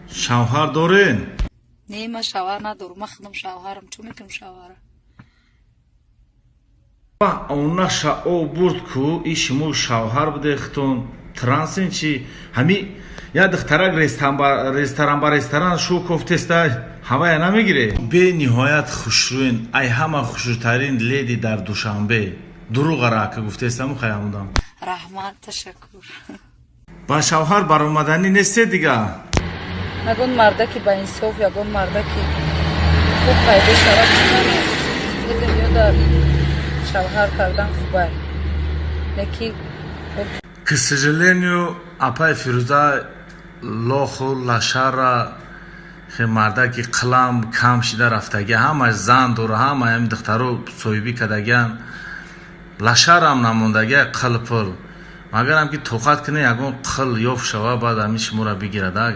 شوهر دارین؟ نه من شوهر ندارم. من خودم شوهرم. چون میکنم شوهر؟ اونا او برد کو ایشمو شوهر بده ختون ترانسین چی همی یا دخترک رستوران با رستوران شو کوفتستا هوای نمیگیره. به نهایت خوشروین ای همه خوشترین لیدی در دوشنبه دروغ را که گفتستم خیامودم. رحمت تشکر. با شوهر بر اومدنی نیست دیگه. نگون مرده که با انصاف یا گون مرده که خوب قیده شراب کنه یه دنیا در شوهر کردن خوبه نکی. К сожалению, апай Фируза лоху лашара мардак қалам кам шида рафтаги ҳамаш зан дора ҳама ҳами духтаро соҳибӣ кардагиан лашарам намондаги қил пул магарам ки тоқат кунӣ ягон қил ёфт шава баъд ҳами шуморо бигирада.